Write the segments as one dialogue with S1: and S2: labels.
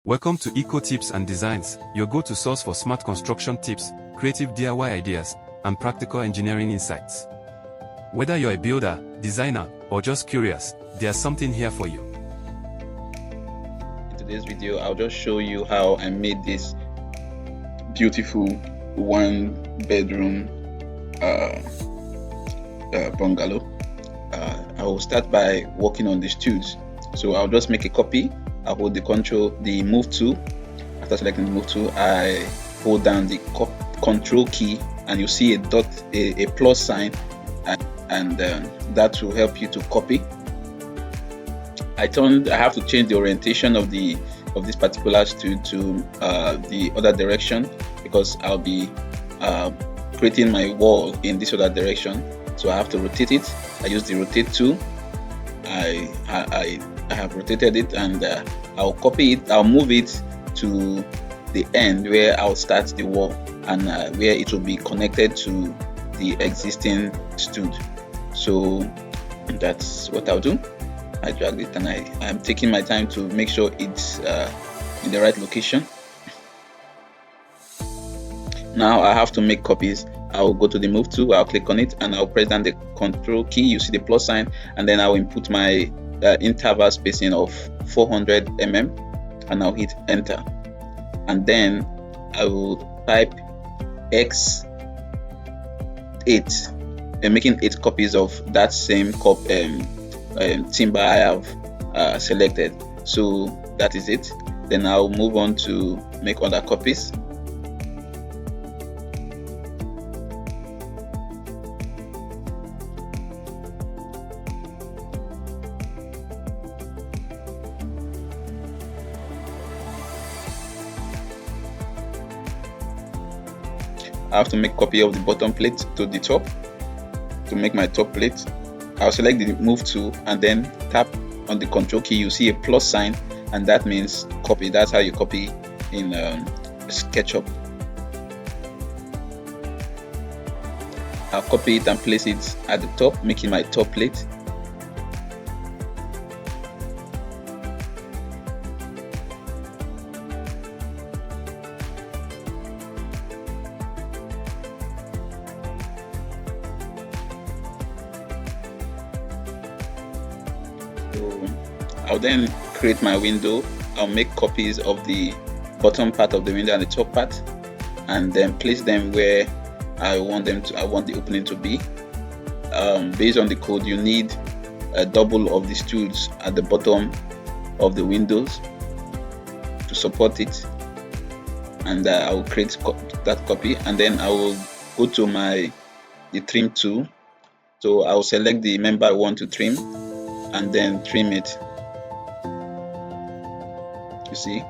S1: Welcome to Eco Tips and Designs, your go-to source for smart construction tips, creative DIY ideas, and practical engineering insights. Whether you're a builder, designer, or just curious, there's something here for you.
S2: In today's video, I'll just show you how I made this beautiful one-bedroom bungalow. I will start by working on these tools. So I'll just make a copy. I hold the move tool. After selecting the move tool, I hold down the control key, and you see a plus sign, and that will help you to copy. I have to change the orientation of this particular tool to the other direction, because I'll be creating my wall in this other direction. So I have to rotate it. I use the rotate tool. I have rotated it, and I'll copy it. I'll move it to the end where I'll start the wall, and where it will be connected to the existing stud. So that's what I'll do. I drag it, and I'm taking my time to make sure it's in the right location. Now I have to make copies. I'll go to the move tool, I'll click on it, and I'll press down the control key. You see the plus sign, and then I'll input my interval spacing of 400 mm, and I'll hit enter, and then I will type X8 and making 8 copies of that same timber I have selected. So that is it. Then I'll move on to make other copies. I have to make copy of the bottom plate to the top. To make my top plate, I'll select the move tool and then tap on the control key. You see a plus sign, and that means copy. That's how you copy in SketchUp. I'll copy it and place it at the top, making my top plate. I'll then create my window. I'll make copies of the bottom part of the window and the top part, and then place them where I want the opening to be. Based on the code, you need a double of these tools at the bottom of the windows to support it, and I will create that copy, and then I will go to the trim tool. So I will select the member I want to trim, and then trim it. You see,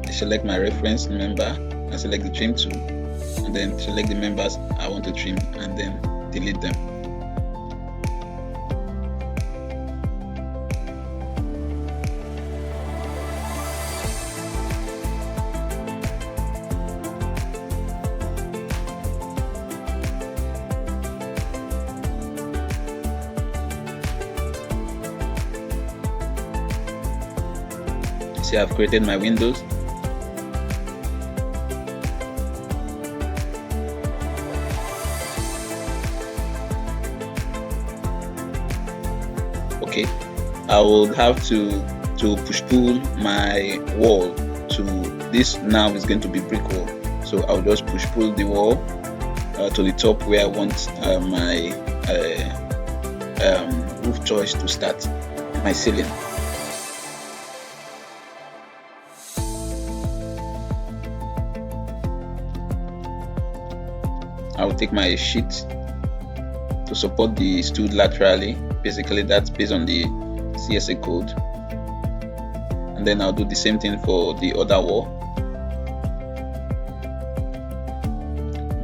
S2: I select my reference member and select the trim tool, and then select the members I want to trim, and then delete them. See, I've created my windows. Okay, I will have to push pull my wall to this. Now is going to be brick wall, so I'll just push pull the wall to the top where I want my roof joist to start, my ceiling. I will take my sheet to support the stud laterally. Basically, that's based on the CSA code. And then I'll do the same thing for the other wall.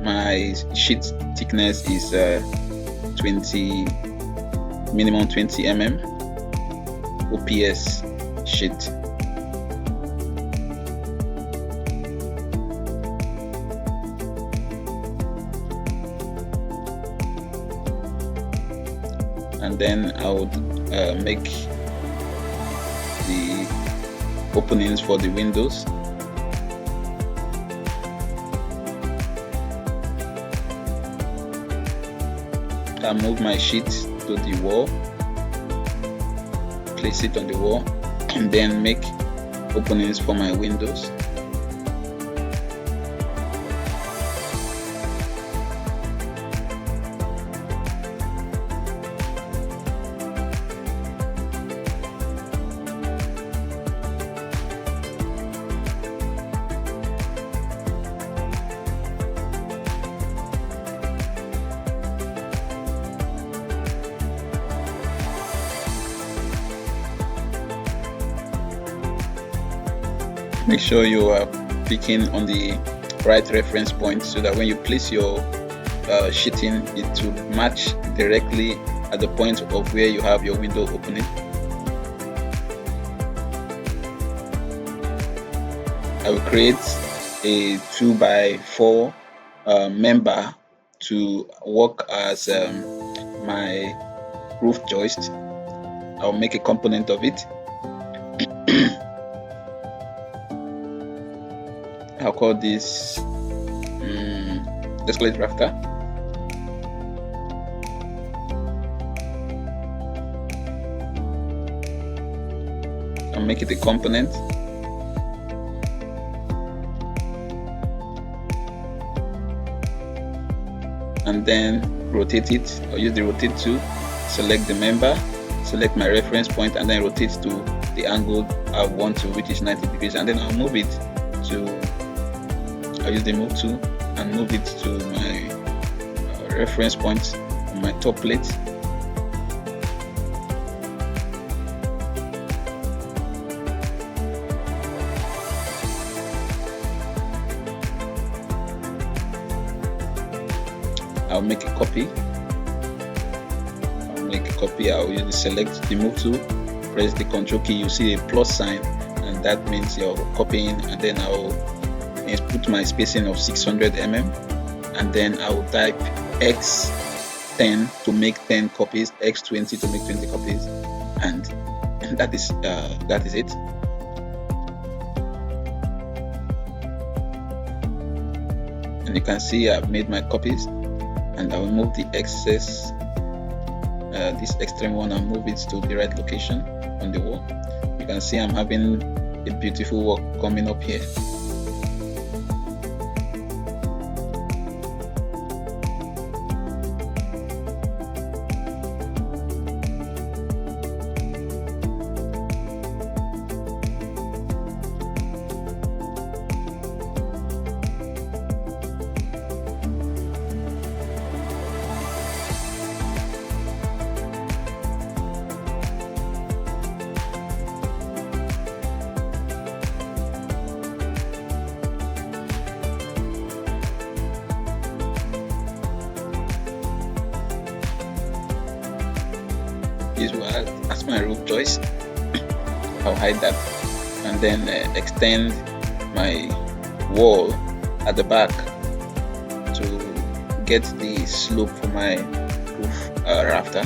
S2: My sheet thickness is minimum 20 mm OPS sheet. and then I would make the openings for the windows. I'll move my sheet to the wall, place it on the wall, and then make openings for my windows. Make sure you are picking on the right reference point so that when you place your sheeting, it will match directly at the point of where you have your window opening. I will create a 2x4 member to work as my roof joist. I'll make a component of it. I'll call this, let's call it rafter. I'll make it a component. And then rotate it. I'll use the rotate tool, select the member, select my reference point, and then rotate to the angle I want to, which is 90 degrees, and then I'll move it to, I'll use the move tool and move it to my reference point on my top plate. I'll make a copy. I'll use the select the move tool, press the control key, you see a plus sign, and that means you're copying, and then I'll put my spacing of 600 mm, and then I will type X10 to make 10 copies, X20 to make 20 copies, and that is it. And you can see I've made my copies, and I will move the excess, this extreme one, and move it to the right location on the wall. You can see I'm having a beautiful work coming up here. This will act as my roof joist. I'll hide that, and then extend my wall at the back to get the slope for my roof rafter.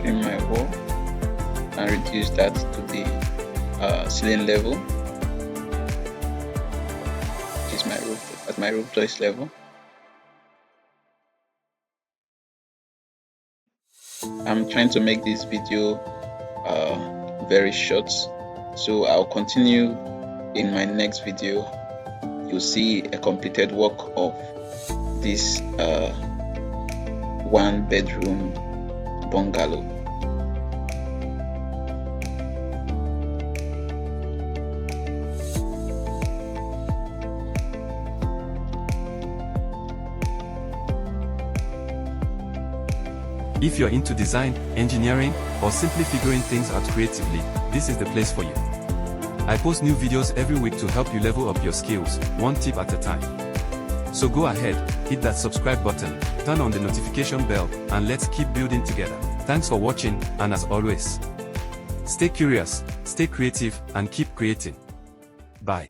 S2: My wall and reduce that to the ceiling level, which is my roof at my roof joist level. I'm trying to make this video very short, so I'll continue in my next video. You'll see a completed work of this 1-bedroom bungalow.
S1: If you're into design, engineering, or simply figuring things out creatively, this is the place for you. I post new videos every week to help you level up your skills, one tip at a time. So go ahead, hit that subscribe button, turn on the notification bell, and let's keep building together. Thanks for watching, and as always, stay curious, stay creative, and keep creating. Bye.